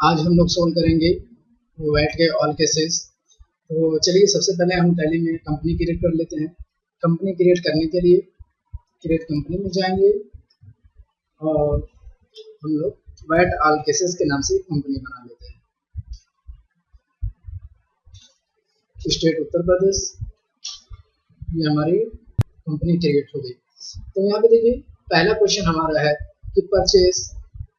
आज हम लोग सोल्व करेंगे वैट के ऑल केसेस। तो चलिए सबसे पहले हम टैली में कंपनी क्रिएट कर लेते हैं। कंपनी क्रिएट करने के लिए क्रिएट कंपनी में जाएंगे और हम लोग वैट ऑल केसेस के नाम से कंपनी बना लेते हैं। स्टेट उत्तर प्रदेश, ये हमारी कंपनी क्रिएट हो गई। तो यहाँ पे देखिए पहला क्वेश्चन हमारा है कि purchase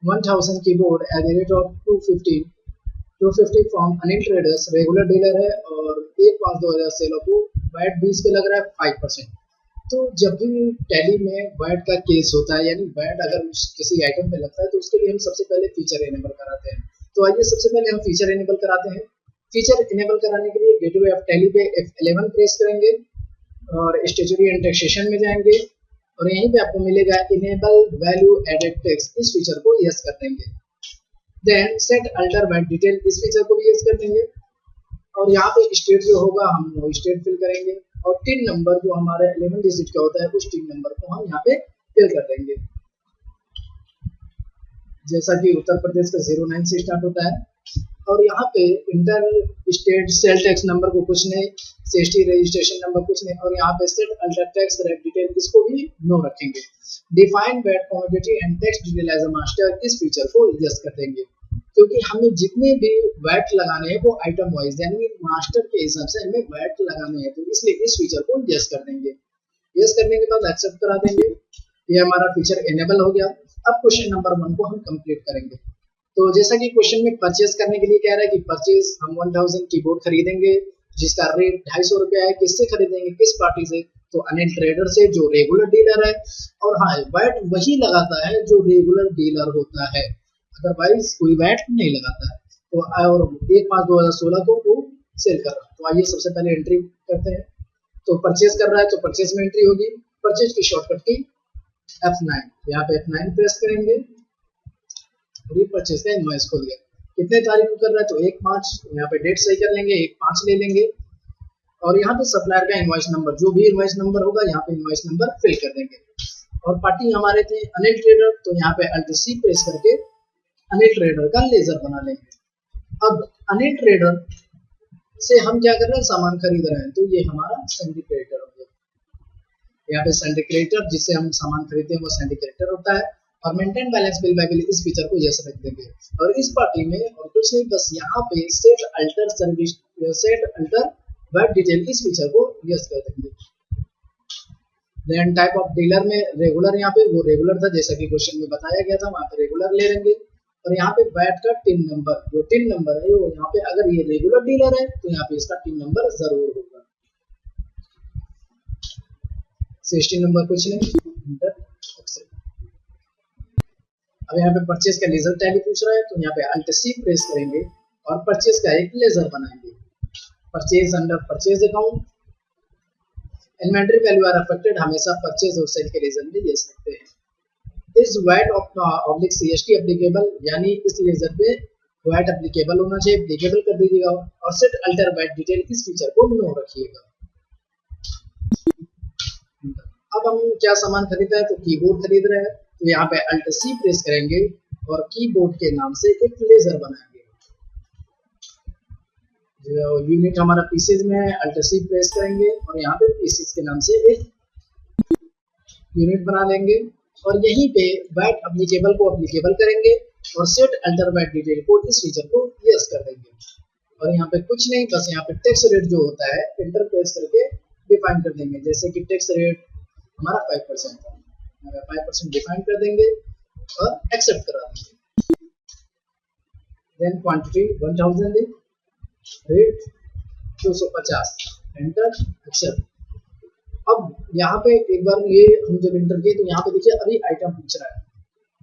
1000 keyboard at the rate of 250 from Anil traders, regular dealer है और 1/5/2000 सेल को वैट 20 पे लग रहा है 5%। तो जब भी टैली में वैट का केस होता है, यानी वैट अगर किसी आइटम पे लगता है तो उसके लिए हम सबसे पहले फीचर इनेबल कराते हैं। तो आइए सबसे पहले हम फीचर इनेबल कराते हैं। फीचर इनेबल कराने के लिए गेटवे ऑफ टैली पे F11 प्रेस करेंगे और स्टेचुरी एंड टैक्सेशन में जाएंगे और यहीं पे आपको मिलेगा इनेबल वैल्यू एडेड टेक्स्ट, इस फीचर को यस कर देंगे। Then set alter VAT detail, इस फीचर को भी यस कर देंगे और यहाँ पे स्टेट जो होगा हम वो स्टेट फिल करेंगे और टिन नंबर जो हमारे 11 डिजिट का होता है उस टिन नंबर को हम यहाँ पे फिल कर देंगे। जैसा कि उत्तर प्रदेश का 09 से स्टार्ट होता है और यहाँ पे inter state sale tax number को कुछ नहीं, सीएसटी रजिस्ट्रेशन नंबर कुछ नहीं और यहाँ पे set alter tax rate detail, इसको भी नो रखेंगे। Define VAT quantity and tax detail as a master, इस फीचर को यस कर देंगे क्योंकि हमें जितने भी वैट लगाने हैं वो आइटम वाइज यानी मास्टर के हिसाब से हमें वैट लगाने हैं, तो इसलिए इस फीचर को यस कर देंगे। यस करने के बाद एक्सेप्ट करा देंगे। ये हमारा फीचर इनेबल हो गया। अब क्वेश्चन नंबर 1 को हम कंप्लीट करेंगे। तो जैसा कि क्वेश्चन में परचेज करने के लिए कह रहा है कि परचेज हम 1000 कीबोर्ड खरीदेंगे जिसका रेट 250 रुपया है। किससे खरीदेंगे, किस पार्टी से, तो अनिल ट्रेडर से जो रेगुलर डीलर है। और हाँ, वैट वही लगाता है जो रेगुलर डीलर होता है, अदरवाइज कोई वैट नहीं लगाता है। तो और 1/5/2016 को वो सेल कर रहा है। तो आइए सबसे पहले एंट्री करते हैं। तो परचेज कर रहा है तो परचेज में एंट्री होगी। परचेज की शॉर्टकट की F9, यहाँ पे F9 प्रेस करेंगे। परचेज का इनवॉइस खोल गया। कितने तारीख को कर रहा है तो 1/5, यहाँ पे डेट सही कर लेंगे, 1/5 ले लेंगे और यहाँ पे सप्लायर का इनवॉइस नंबर, जो भी इनवॉइस नंबर होगा यहाँ पे इनवॉइस नंबर फिल कर देंगे। और पार्टी हमारे थे अनिल ट्रेडर, तो यहाँ पे Alt C प्रेस करके अनिल ट्रेडर का लेजर बना लेंगे। अब अनिल ट्रेडर से हम क्या कर रहे हैं, सामान खरीद रहे हैं, तो ये हमारा सेंडी क्रेडिटर हो गया। यहाँ पे सेंडी क्रेडिटर जिससे हम सामान खरीदते हैं वो सेंडी क्रेडिटर होता है। और maintain balance bill by bill, इस फीचर को यस रख देंगे। और इस पार्टी में और कुछ नहीं, बस यहाँ पे set alter service, set alter VAT detail, इस फीचर को यस कर देंगे। देन टाइप ऑफ डीलर में रेगुलर, यहाँ पे वो रेगुलर था जैसा कि क्वेश्चन में बताया गया था, वहाँ पे रेगुलर ले लेंगे। और यहाँ पे वैट का टिन नंबर, जो टिन नंबर है वो यहाँ पे अगर ये रेगुलर डीलर है तो यहाँ पे इसका टिन नंबर जरूर होगा। सीएसटी नंबर कुछ नहीं। अब यहाँ पे परचेज का लेजर टैली पूछ रहा है, तो यहाँ पे Alt C प्रेस करेंगे और परचेज का एक लेजर बनाएंगे। Purchase under purchase account, inventory value are affected, हमेशा परचेज और सेल के लेजर में ये सकते हैं। इस वैट ऑब्लिक CST एप्लीकेबल, यानी इस लेजर पे वैट एप्लीकेबल होना चाहिए, एप्लीकेबल कर दीजिएगा। और सेट अल्टर वैट डिटेल, इस फीचर को नो रखिएगा। अब हम क्या सामान खरीद रहे हैं, तो कीबोर्ड खरीद रहे हैं, तो यहाँ पे Alt C प्रेस करेंगे और कीबोर्ड के नाम से एक लेजर बनाएंगे। जो यूनिट हमारा पीसेज में है, Alt C प्रेस करेंगे और यहाँ पे पीसेज के नाम से एक यूनिट बना लेंगे। और यहीं पे वैट एप्लीकेबल को एप्लीकेबल करेंगे और सेट अल्टर वैट डिटेल को, इस फीचर को यस कर देंगे। और यहाँ पे कुछ नहीं, बस यहाँ पे टैक्स रेट जो होता है इंटर प्रेस करके डिफाइन कर देंगे। जैसे कि टैक्स रेट हमारा 5% था, 5% डिफाइन कर देंगे और एक्सेप्ट करा देंगे। देन क्वांटिटी 1000 है, रेट 250, एंटर, एक्सेप्ट। अब यहाँ पे एक बार ये हम जब इंटर किए तो यहाँ पे देखिए अभी आइटम पूछ रहा है,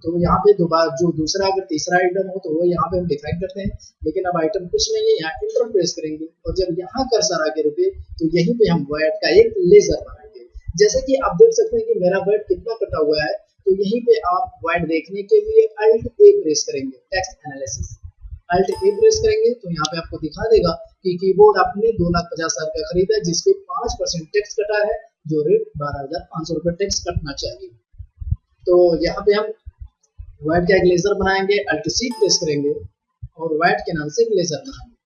तो यहाँ पे दोबारा जो दूसरा अगर तीसरा आइटम हो तो वो यहाँ पे हम डिफाइन करते हैं, लेकिन अब आइटम कुछ नहीं है, यहाँ इंटर प्रेस करेंगे और जब यहाँ कर्सर आगे रुके तो यहीं पे हम वैट का एक लेजर बनाएंगे। जैसे कि आप देख सकते हैं कि मेरा वैट कितना कटा हुआ है, तो यहीं पे आप वैट देखने के लिए Alt A प्रेस करेंगे, tax analysis Alt A press करेंगे तो यहाँ पे आपको दिखा देगा कि कीबोर्ड आपने 2,50,000 का खरीदा है जिसपे 5% टैक्स कटा है, जो रेट 12,500 रुपये टैक्स कटना चाहिए। तो यहाँ पे हम वैट का एक लेजर बनाएंगे, Alt C प्रेस करेंगे और वैट के नाम से एक लेजर बनाएंगे।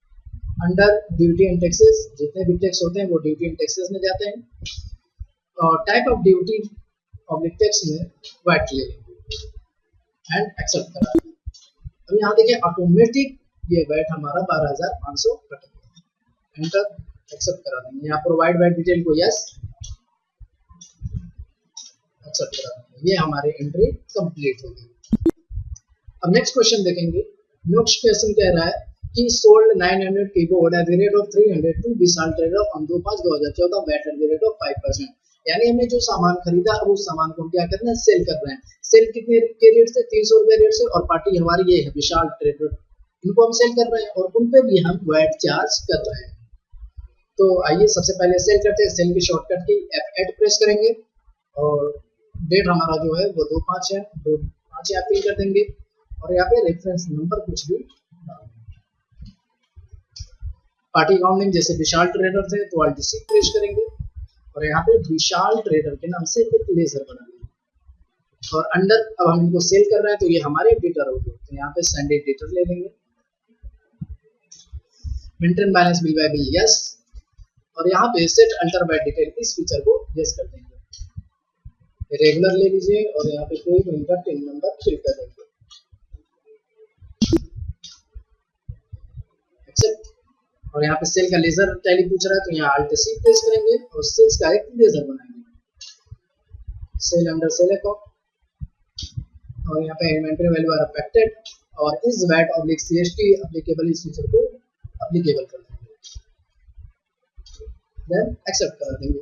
अंडर ड्यूटी एंड टैक्सेस, जितने भी टैक्स होते हैं वो ड्यूटी एंड टैक्सेस में जाते हैं, और type of duty public tax में वैट ले लेंगे एंड एक्सेप्ट करा। अब यहाँ देखिए ऑटोमेटिक ये वैट हमारा 12,500 कटेगा, एंटर एक्सेप्ट करा देंगे। यहाँ प्रोवाइड वैट डिटेल को यस, एक्सेप्ट करा देंगे। ये हमारी एंट्री कंप्लीट हो गई। अब नेक्स्ट क्वेश्चन देखेंगे। नेक्स्ट क्वेश्चन कह रहा है कि sold 900 keyboard at the rate of 300 to Vishal trader on 2/5/2014 VAT at the rate of 5%। यानी हमने जो सामान खरीदा अब उस सामान को हम क्या कर रहे हैं, सेल कर रहे हैं। सेल कितने के रेट से, 300 रुपए रेट से, और पार्टी हमारी ये है विशाल ट्रेडर, इनको हम सेल कर रहे हैं और उन पे भी हम वैट चार्ज कर रहे हैं। तो आइए सबसे पहले सेल करते हैं। सेल की शॉर्टकट की F8 प्रेस करेंगे और डेट हमारा जो है वो 2/5 है, 2/5 यहाँ पे कर देंगे और यहाँ पे रेफरेंस नंबर कुछ भी पार्टी अकाउंट नेम जैसे विशाल ट्रेडर थे तो Alt C प्रेस करेंगे और यहाँ पे विशाल ट्रेडर के नाम से एक लेजर बना लेंगे और अंडर अब हम इनको सेल कर रहे हैं तो ये हमारे डेटर हो गए। तो यहाँ पे संडे डेटर ले लेंगे, maintain balance bill by bill yes, और यहाँ पे सेट अल्टर बाय डिटेल इस फीचर को यस कर देंगे। रेगुलर ले लीजिए और यहाँ पे कोई भी इनका टिन नंबर फिल कर देंगे, एक्सेप्ट। और यहाँ पे सेल का लेजर टैली पूछ रहा है तो यहाँ Alt C प्रेस करेंगे और सेल्स का एक लेजर बनाएंगे, सेल अंडर सेल अकाउंट, और यहाँ पे इन्वेंटरी वैल्यू आर अफेक्टेड और इस वैट ऑब्लिक CST एप्लीकेबल इस फीचर को एप्लीकेबल कर देंगे, देन एक्सेप्ट कर देंगे।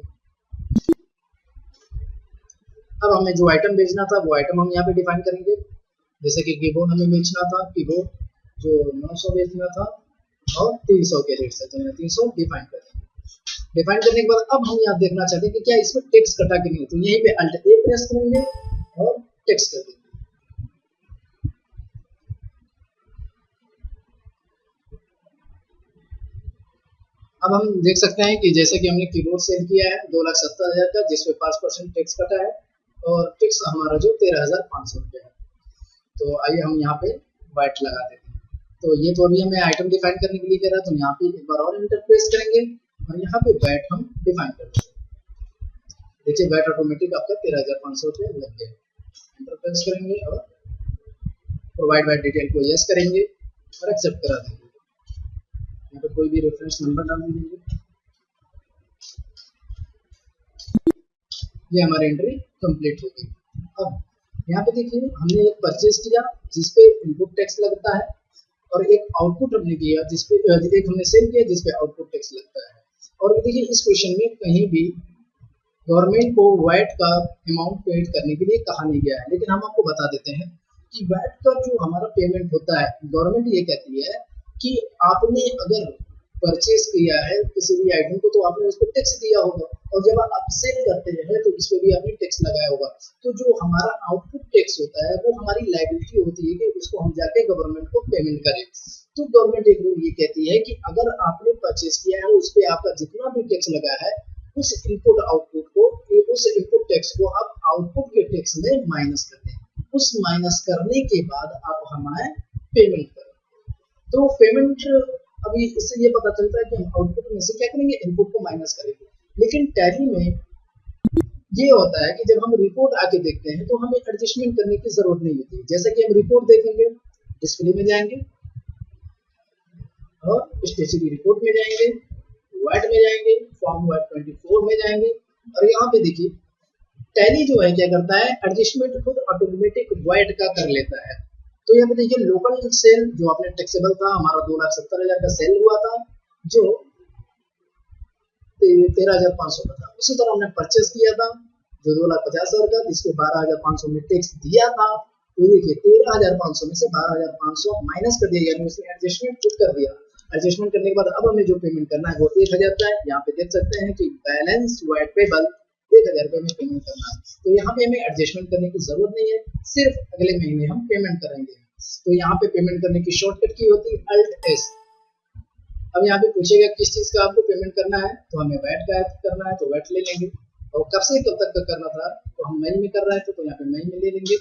अब हमें जो आइटम बेचना था वो आइटम हम यहाँ पे डिफाइन करेंगे। जैसे कि कीबोर्ड हमें बेचना था, कीबोर्ड जो 900 बेचना था और 300 के रेट से, तो यहाँ 300 डिफाइन कर देंगे। डिफाइन करने के बाद अब हम यहाँ देखना चाहते हैं कि क्या इसमें टेक्स्ट कटा कि नहीं, तो यहीं पे Alt A प्रेस करेंगे और टेक्स्ट कर देंगे। अब हम देख सकते हैं कि जैसे कि हमने कीबोर्ड सेल किया है 2,70,000 का, जिसपे 5% टैक्स कटा है और टैक्स हमारा जो 13,500 रुपये है। तो आइए हम यहाँ पे वैट लगा देते हैं। तो ये तो अभी हमें आइटम डिफाइन करने के लिए कह रहा है, तो यहाँ पे एक बार और इंटर प्रेस करेंगे और यहाँ पे वैट हम डिफाइन कर देंगे। देखिए वैट ऑटोमेटिक आपका 13,500 रुपये लग गया। इंटर प्रेस करेंगे और प्रोवाइड वैट डिटेल को यस करेंगे और एक्सेप्ट करा देंगे। यहाँ पे कोई भी रेफरेंस नंबर डाल दीजिए। ये हमारी एंट्री कंप्लीट हो गई। अब यहाँ पे देखिए हमने एक परचेज किया जिसपे इनपुट टैक्स लगता है और एक आउटपुट हमने किया जिसपे एक हमने सेल किया जिसपे आउटपुट टैक्स लगता है। और देखिए इस क्वेश्चन में कहीं भी गवर्नमेंट को वैट का अमाउंट पेड करने के लिए कहा नहीं गया है, लेकिन हम आपको बता देते हैं कि वैट का जो हमारा पेमेंट होता है, गवर्नमेंट ये कहती है कि आपने अगर परचेज किया है किसी भी आइटम को तो आपने उस पर टैक्स दिया होगा, और जब आप सेल करते हैं तो इस पे भी आपने टैक्स लगाया होगा। तो जो हमारा आउटपुट टैक्स होता है वो हमारी लायबिलिटी होती है कि उसको हम जाके गवर्नमेंट को पेमेंट करें। तो गवर्नमेंट एक रूल ये कहती है कि अगर आपने परचेज किया है उस पर आपका जितना भी टैक्स लगा है उस इनपुट आउटपुट को, उस इनपुट टैक्स को आप आउटपुट के टैक्स में माइनस कर दें। उस माइनस करने के बाद आप हमारे पेमेंट करें। तो पेमेंट अभी इससे ये पता चलता है कि हम आउटपुट में से क्या करेंगे, इनपुट को माइनस करेंगे। लेकिन टैली में ये होता है कि जब हम रिपोर्ट आके देखते हैं तो हमें एडजस्टमेंट करने की जरूरत नहीं होती। जैसे कि हम रिपोर्ट देखेंगे, डिस्प्ले में जाएंगे और स्टेशनरी रिपोर्ट में जाएंगे, वैट में जाएंगे, फॉर्म वैट 24 में जाएंगे और यहाँ पे देखिए टैली जो है क्या करता है, एडजस्टमेंट खुद ऑटोमेटिक वैट का कर लेता है। तो यहाँ पे देखिए लोकल सेल जो अपने टैक्सेबल था हमारा 2,70,000 का सेल हुआ था जो 13,500 का था। उसी तरह हमने परचेस किया था जो 2,50,000 का, जिसके 12,500 में टैक्स दिया था। तो देखिए 13,500 में से 12,500 माइनस कर दिया, यानी उसने एडजस्टमेंट खुद कर दिया। एडजस्टमेंट करने के बाद अब हमें जो पेमेंट करना है वो 1,000 का है। यहाँ पे देख सकते हैं कि बैलेंस वैट पेबल 1,000 रुपये में पेमेंट करना है। तो यहाँ पे हमें एडजस्टमेंट करने की जरूरत नहीं है, सिर्फ अगले महीने हम पेमेंट करेंगे। तो यहाँ पे पेमेंट करने की शॉर्टकट की होती है Alt S। अब यहाँ पे पूछेगा किस चीज का आपको पेमेंट करना है, तो हमें वैट का करना है तो वैट ले लेंगे, और कब से कब तक का करना था तो हम मई में कर रहे हैं तो यहाँ पे मई में ले लेंगे।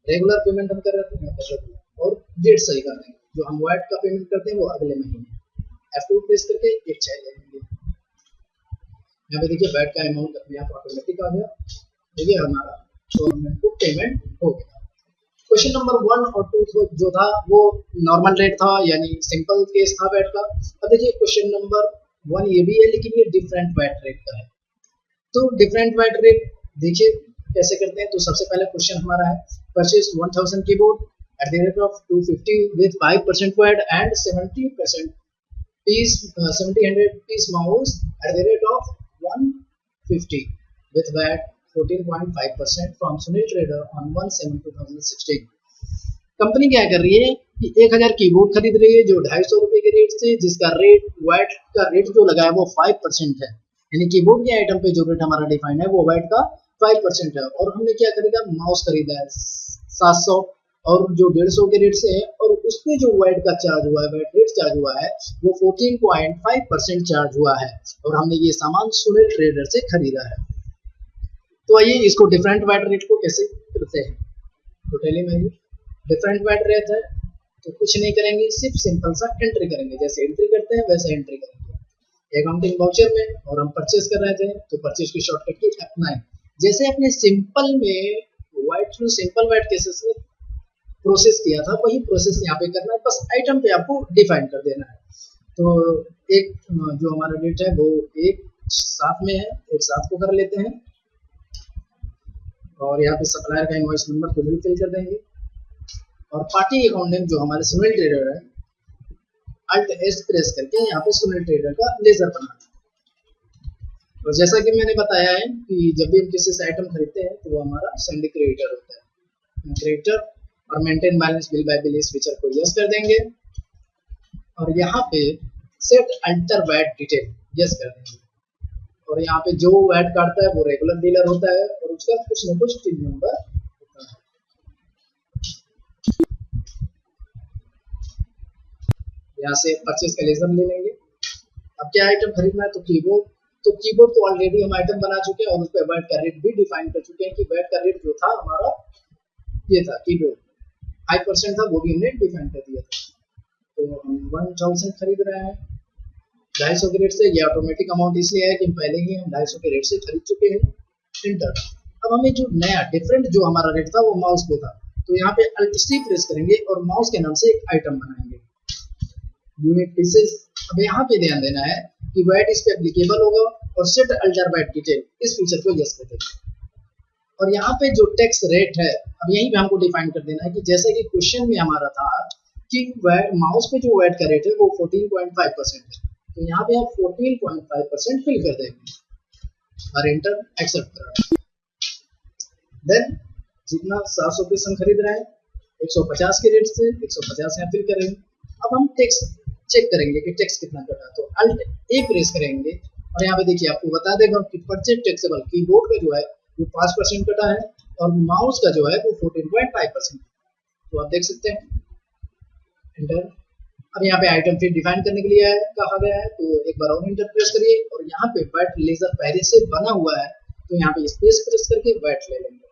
रेगुलर पेमेंट हम कर रहे हैं तो यहाँ पे रेगुलर, और डेट सही कर देंगे जो हम वाइट का पेमेंट करते हैं वो अगले महीने। F2 प्रेस करके एक चाय ले लेंगे। यहाँ पे देखिए वाइट का अमाउंट अपने आप ऑटोमेटिक आ गया, देखिए हमारा गवर्नमेंट को पेमेंट हो गया। क्वेश्चन नंबर 1 और 2 जो था वो नॉर्मल रेट था, यानी सिंपल केस था वैट का। अब देखिए क्वेश्चन नंबर 1 ये भी है, लेकिन ये डिफरेंट वैट रेट का है। तो डिफरेंट वैट रेट देखिए कैसे करते हैं। तो सबसे पहले क्वेश्चन हमारा है purchase 1000 keyboard at the rate of 250 with 5% VAT and 70% piece 70 piece mouse at the rate of 150 with VAT 14.5% from Sunil Trader on 1/7/2016। Company क्या कर रही है कि 1000 कीबोर्ड खरीद रही है जो 250 रुपए के रेट से, जिसका रेट वैट का रेट जो लगा है वो 5% है, यानी कीबोर्ड के आइटम पे जो रेट हमारा डिफाइंड है वो वैट का 5% है। और हमने क्या खरीदा, माउस खरीदा है 700 और जो 150 के रेट से है, और उसपे जो वैट का चार्ज हुआ है, वैट रेट चार्ज हुआ है वो 14.5% चार्ज हुआ है, और हमने ये सामान सुनील ट्रेडर से खरीदा है। तो आइए इसको डिफरेंट वैट रेट को कैसे करते हैं। तो टेली में डिफरेंट वैट रेट है तो कुछ नहीं करेंगे, सिर्फ सिंपल सा एंट्री करेंगे, जैसे एंट्री करते हैं वैसे एंट्री करेंगे अकाउंटिंग वाउचर में। और हम परचेज कर रहे थे तो परचेज की शॉर्टकट की F9, जैसे अपने सिंपल में वाइट थ्रू सिंपल वैट केसेस में प्रोसेस किया था वही प्रोसेस यहाँ पे करना है, बस आइटम पे आपको डिफाइन कर देना है। तो एक जो हमारा डेट है वो एक साथ में है, एक साथ को कर लेते हैं, और यहाँ पे सप्लायर का इनवॉइस नंबर को भी फिल कर देंगे, और पार्टी अकाउंट नेम जो हमारे सुनील ट्रेडर है Alt S प्रेस करके यहाँ पे सुनील ट्रेडर का लेजर बनाना। और जैसा कि मैंने बताया है कि जब भी हम किसी से आइटम खरीदते हैं तो वो हमारा सेंडी क्रेडिटर होता है, क्रेडिटर, और maintain balance bill by bill इस फीचर को यस कर देंगे, और यहाँ पे set alter VAT detail yes कर देंगे। और यहाँ पे जो वैट काटता है वो रेगुलर डीलर होता है और उसका कुछ न कुछ टिन नंबर होता है। यहाँ से परचेज का लेजर ले लेंगे। अब क्या आइटम खरीदना है, तो कीबोर्ड तो ऑलरेडी हम आइटम बना चुके हैं और उस पर वैट का रेट भी डिफाइन कर चुके हैं कि वैट का रेट जो था हमारा ये था, कीबोर्ड 5% था, वो भी हमने डिफाइन कर दिया था। तो हम 1000 खरीद रहे हैं 250 के रेट से। ये ऑटोमेटिक अमाउंट इसलिए है कि पहले ही हम 250 के रेट से खरीद चुके हैं। इंटर। अब हमें जो नया डिफरेंट जो हमारा रेट था वो माउस पे था, तो यहाँ पे Alt C प्रेस करेंगे और माउस के नाम से एक आइटम बनाएंगे, यूनिट पीसेस। अब यहाँ पे ध्यान देना है कि वैट इस पे एप्लीकेबल होगा, और सेट अल्टर वैट डिटेल इस फीचर को यस कर देंगे। और यहाँ पे जो टैक्स रेट है अब यहीं पे हमको डिफाइन कर देना है कि जैसे कि क्वेश्चन में हमारा था कि माउस पे जो वैट का रेट है वो 14.5% है, तो यहाँ पे आप 14.5% फिल कर देंगे और इंटर एक्सेप्ट करें। देन जितना 700 पीस हम खरीद रहे हैं 150 के रेट से 150 यहाँ फिल करेंगे। अब हम टैक्स चेक करेंगे कि टैक्स कितना कटा, तो Alt A प्रेस करेंगे और यहाँ पे देखिए आपको बता देगा कि परचेज टैक्सेबल कीबोर्ड का जो है वो 5% कटा है और माउस का जो है वो 14.5%। तो आप देख सकते हैं इंटर। अब यहाँ पे आइटम फिर डिफाइन करने के लिए कहा गया है, तो एक बार और इंटर प्रेस करिए और यहाँ पे वैट लेजर पहले से बना हुआ है, तो यहाँ पे स्पेस प्रेस करके वैट ले लेंगे।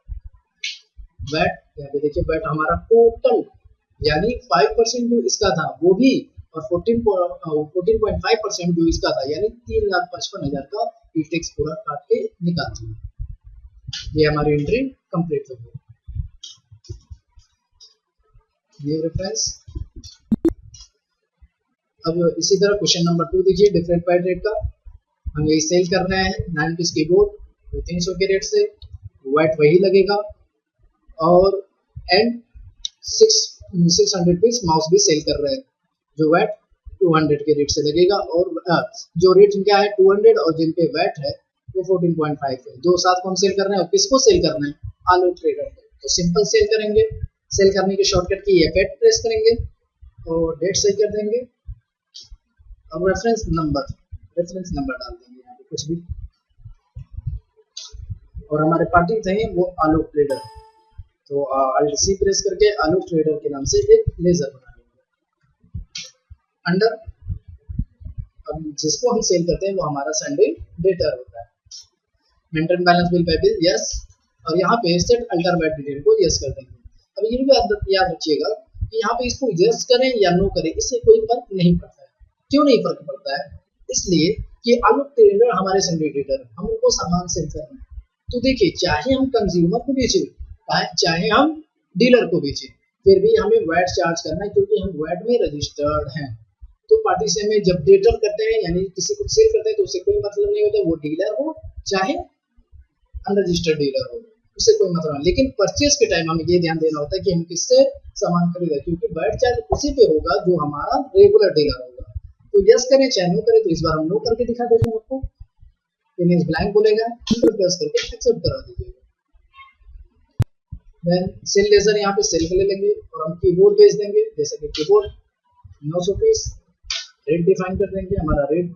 वैट यहाँ पे देखिए वैट हमारा टोटल यानी 5% जो इसका था वो भी, और 14.5% जो इसका था यानी 3,55,000 का ई टैक्स पूरा काट के निकाल दिया। ये हमारी एंट्री कंप्लीट हो गई। ये रेफरेंस। अब इसी तरह क्वेश्चन नंबर 2 देखिए डिफरेंट वैट रेट का। हम यही सेल कर रहे हैं 9 पीस कीबोर्ड वो 300 के रेट से, वैट वही लगेगा, और एंड 600 पीस माउस भी सेल कर रहे हैं जो वैट 200 के रेट से लगेगा, और जो रेट क्या है 200 और जिन पे वैट है वो 14.5 है। जो साथ को हम सेल कर रहे हैं और किसको सेल करना है, आलू ट्रेडर को। तो सिंपल सेल करेंगे, सेल करने की शॉर्टकट की F8 प्रेस करेंगे और डेट सही कर देंगे। अब रेफरेंस नंबर डाल देंगे यहाँ पे कुछ भी, और हमारे पार्टी थे वो आलू ट्रेडर, तो Alt C प्रेस करके आलू ट्रेडर के नाम से एक लेजर बना लेंगे अंडर। अब जिसको हम सेल करते हैं वो हमारा संडे डेटर होता है। Maintain balance bill by bill yes, और यहाँ पे सेट अल्टर वैट डिटेल को यस कर देंगे। अब ये भी याद रखिएगा कि यहाँ पे इसको यस करें या नो करें, इससे कोई फर्क नहीं पड़ता है। क्यों नहीं फर्क पड़ता है? इसलिए कि आलोक ट्रेडर हमारे संडे ट्रेडर, हम उनको सामान सेल कर रहे हैं। तो देखिए, चाहे हम कंज्यूमर को बेचे, चाहे हम डीलर को बेचे, फिर भी हमें वैट चार्ज करना है, क्योंकि हम वैट में रजिस्टर्ड हैं। तो पार्टी से हमें जब डेटर करते हैं, यानी किसी को सेल करते हैं, तो उससे कोई मतलब नहीं होता, वो डीलर हो चाहे अनरजिस्टर्ड डीलर हो, उससे कोई मतलब नहीं। लेकिन परचेज के टाइम हमें ये ध्यान देना होता है कि हम किससे सामान खरीदें, क्योंकि वैट चार्ज उसी पे होगा जो हमारा रेगुलर डीलर होगा। तो यस करें चाहे नो करें, तो इस बार हम नो करके दिखा देते हैं आपको। इमेज ब्लैंक बोलेगा, प्रेस करके एक्सेप्ट करा दीजिएगा। देन सेल लेजर यहाँ पे सेल के ले लेंगे और हम कीबोर्ड भेज देंगे, जैसे कि कीबोर्ड 900 पीस, रेट डिफाइन कर देंगे, हमारा रेट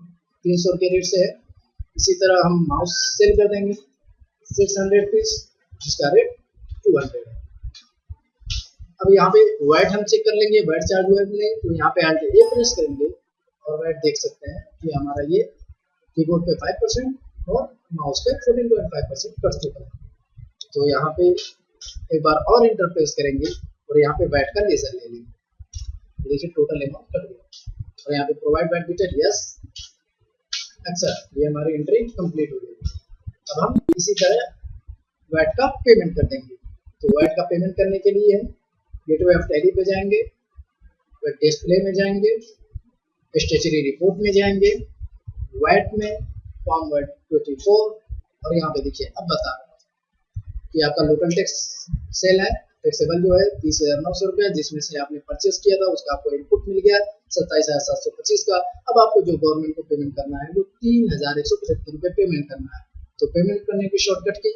300 के रेट से है। इसी तरह हम माउस सेल कर देंगे 600 पीस, जिसका रेट 200 है। अब यहाँ पे वैट हम चेक कर लेंगे, वैट चार्ज हुआ है, तो यहाँ पे Alt A प्रेस करेंगे और वैट देख सकते हैं कि हमारा ये कीबोर्ड पे 5% और माउस पे 14.5% कट चुका है। तो यहाँ पे एक बार और इंटर प्रेस करेंगे और यहाँ पे वैट का लेजर ले लेंगे, देखिए टोटल अमाउंट कट गया। और यहाँ पे provide VAT detail yes accept, ये हमारी एंट्री कंप्लीट हो गई। अब हम इसी तरह वैट का पेमेंट कर देंगे। तो वैट का पेमेंट करने के लिए हम गेटवे ऑफ टैली पे जाएंगे, वैट डिस्प्ले में जाएंगे, स्टेचरी रिपोर्ट में जाएंगे, वैट में फॉर्म वैट 24, और यहाँ पे देखिए अब बता रहा कि आपका लोकल टैक्स सेल है, टैक्सेबल जो है 30,900 रुपया, जिसमें से आपने परचेस किया था उसका आपको इनपुट मिल गया 27,725 का। अब आपको जो गवर्नमेंट को पेमेंट करना है वो 3,175 रुपये पेमेंट करना है। तो पेमेंट करने की शॉर्टकट की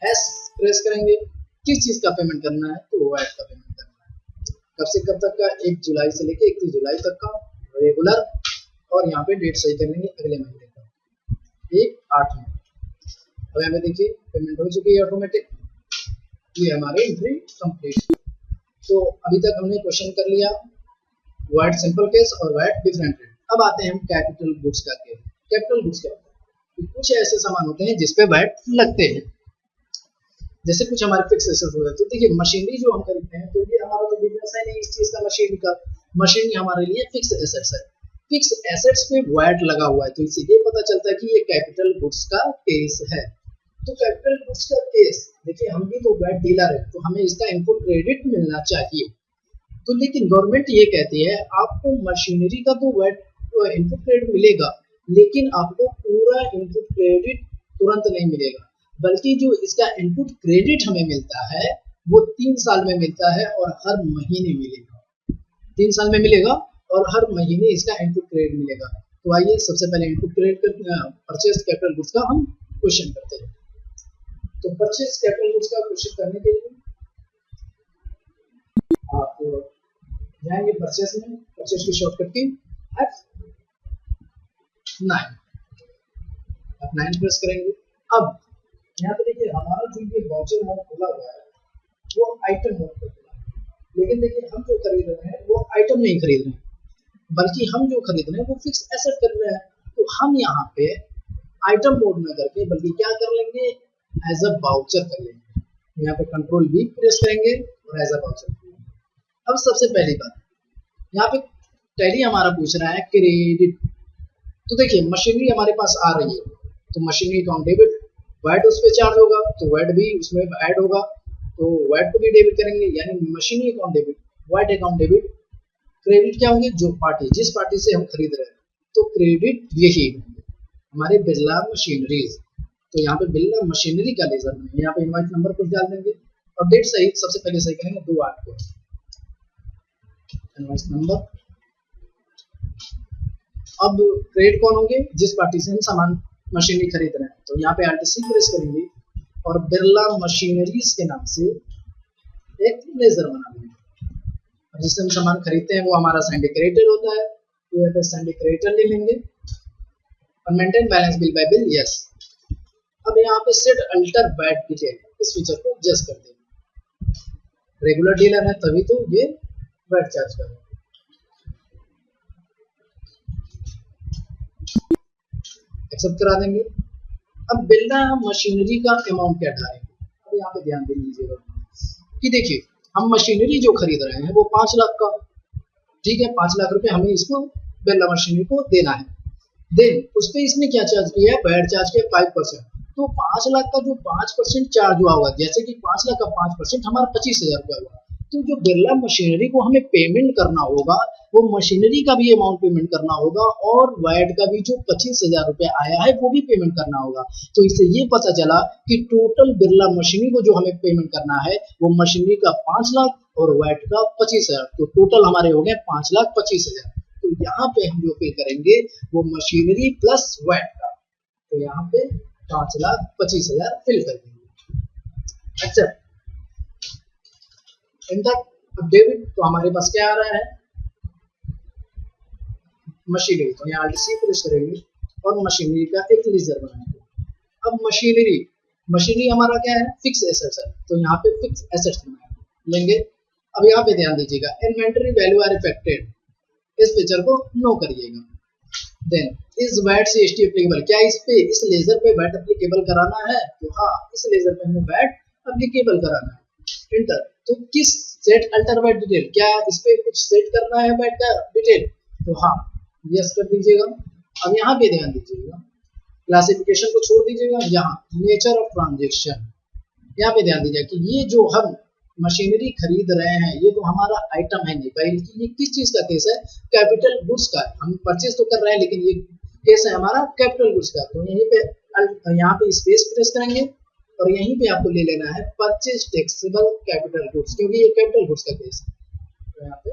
एस प्रेस करेंगे। किस चीज़ का पेमेंट करना है? तो वैट का पेमेंट करना है। कब से कब तक का? 1 जुलाई से लेकर 31 जुलाई तक का रेगुलर, और यहाँ पे डेट सही कर लेंगे अगले महीने का 1/8 में। अब यहाँ पे देखिए पेमेंट हो चुकी है ऑटोमेटिक, ये हमारी एंट्री कंप्लीट। तो अभी तक हमने क्वेश्चन कर लिया वैट सिंपल केस और वैट डिफरेंट रेट। अब आते हैं हम कैपिटल गुड्स का केस। कैपिटल गुड्स क्या होता है? कुछ ऐसे सामान होते हैं जिसपे वैट लगते हैं, जैसे कुछ हमारे फिक्स एसेट्स होते हैं। तो देखिए मशीनरी जो हम खरीदते हैं, तो ये हमारा तो बिजनेस है नहीं इस चीज का, मशीनरी का। मशीनरी हमारे लिए फिक्स एसेट्स है, फिक्स एसेट्स पे वैट लगा हुआ है, तो इससे ये पता चलता है कि ये कैपिटल गुड्स का केस है। तो कैपिटल गुड्स का केस देखिए, हम भी तो वैट डीलर है, तो हमें इसका इनपुट क्रेडिट मिलना चाहिए। तो लेकिन गवर्नमेंट ये कहती है आपको मशीनरी का तो वैट इनपुट क्रेडिट मिलेगा, लेकिन आपको पूरा इनपुट क्रेडिट तुरंत नहीं मिलेगा, बल्कि जो इसका इनपुट क्रेडिट हमें मिलता है वो 3 साल में मिलता है और हर महीने मिलेगा। 3 साल में मिलेगा और हर महीने इसका इनपुट क्रेडिट मिलेगा। तो आइए सबसे पहले input credit purchase capital goods का हम क्वेश्चन करते हैं। तो परचेज कैपिटल गुड्स का क्वेश्चन करने के लिए आप जाएंगे परचेज में, परचेज की शॉर्टकट की F9, F9 प्रेस करेंगे। अब यहाँ पे देखिए हमारा जो ये वाउचर मोड खुला हुआ है वो आइटम मोड पे खुला है, लेकिन देखिए हम जो खरीद रहे हैं वो आइटम नहीं खरीद रहे हैं, बल्कि हम जो खरीद रहे हैं वो फिक्स एसेट खरीद रहे हैं। तो हम यहाँ पे आइटम मोड में करके बल्कि क्या कर लेंगे, एज अ वाउचर कर लेंगे। यहाँ पे कंट्रोल V प्रेस करेंगे और एज अ वाउचर। अब सबसे पहली बात यहाँ पे टैली हमारा पूछ रहा है क्रेडिट। तो देखिए मशीनरी हमारे पास आ रही है, तो मशीनरी अकाउंट डेबिट, वैट उस पर चार्ज होगा तो वैट भी उसमें ऐड होगा, तो वैट को भी डेबिट करेंगे, यानी machinery account debit, VAT account debit. Credit क्या होंगे? जो पार्टी, जिस पार्टी से हम खरीद रहे हैं, तो क्रेडिट यही हमारे बिरला मशीनरीज। तो यहाँ पे बिरला मशीनरी का लेजर में यहाँ पे इनवॉइस नंबर कुछ डाल देंगे और डेट सही सबसे पहले सही करेंगे 2/8 को, इनवॉइस नंबर। अब क्रेडिट कौन होंगे? जिस पार्टी से हम सामान मशीनरी खरीद रहे हैं, तो यहाँ पे Alt C प्रेस करेंगे और बिरला मशीनरीज के नाम से एक लेजर बना लेंगे। जिससे हम सामान खरीदते हैं वो हमारा सिंडिकेटर होता है, तो यहाँ पे सिंडिकेटर ले लेंगे और maintain balance bill by bill yes. अब यहाँ पे सेट अल्टर वैट डिटेल, इस फीचर को जस्ट कर देंगे। रेगुलर डीलर है तभी तो ये वैट चार्ज करेगा। एक्सेप्ट करा देंगे। अब बिरला मशीनरी का अमाउंट क्या डालेंगे? अब यहाँ पे ध्यान दे लीजिएगा कि देखिए हम मशीनरी जो खरीद रहे हैं वो 5 लाख का, ठीक है, 5 लाख रुपए हमें इसको बिरला मशीनरी को देना है। देन उस पर इसने क्या चार्ज किया है, वैट चार्ज किया 5%। तो 5 लाख का जो 5% चार्ज हुआ होगा, जैसे कि 5 लाख का 5% हमारा 25,000 रुपया हुआ, तो जो बिरला मशीनरी को हमें पेमेंट करना होगा वो मशीनरी का भी अमाउंट पेमेंट करना होगा और वैट का भी जो 25,000 रुपया आया है वो भी पेमेंट करना होगा। तो इससे ये पता चला कि टोटल बिरला मशीनरी को जो हमें पेमेंट करना है वो मशीनरी का 5 लाख और वैट का 25,000, तो टोटल हमारे हो गए 5,25,000। तो यहाँ पे हम जो पे करेंगे वो मशीनरी प्लस वैट का, तो यहाँ पे 5,25,000 फिल कर देंगे। अच्छा, इंटर डेबिट, तो हमारे पास क्या आ रहा है, मशीनरी, तो यहाँ सी प्रेस करेंगे और मशीनरी का एक लेजर बनाएंगे। अब मशीनरी हमारा क्या है, फिक्स एसेट्स है, तो यहाँ पे फिक्स एसेट्स लेंगे। अब यहाँ पे ध्यान दीजिएगा, इन्वेंटरी वैल्यू आर इफेक्टेड, इस पिक्चर को नो करिएगा। देन इस वैट से एसटी एप्लीकेबल, क्या इस पे, इस लेजर पे वैट एप्लीकेबल कराना है, तो हाँ इस लेजर पे हमें वैट एप्लीकेबल कराना है। इंटर, तो किस सेट अल्टर वैट डिटेल, क्या इस पे कुछ सेट करना है वैट का डिटेल, तो हाँ यस कर दीजिएगा। अब यहाँ पे ध्यान दीजिएगा, क्लासिफिकेशन को छोड़ दीजिएगा, यहाँ नेचर ऑफ ट्रांजेक्शन, यहाँ पे ध्यान दीजिएगा कि ये जो हम मशीनरी खरीद रहे हैं ये तो हमारा आइटम है नहीं, बल्कि ये किस चीज का केस है, कैपिटल गुड्स का। हम परचेज तो कर रहे हैं लेकिन ये केस है हमारा कैपिटल गुड्स का। तो यहीं पे यहाँ पे स्पेस प्रेस करेंगे और यहीं पे आपको ले लेना है परचेज टैक्सेबल कैपिटल गुड्स, क्योंकि ये कैपिटल गुड्स का केस है। तो यहाँ पे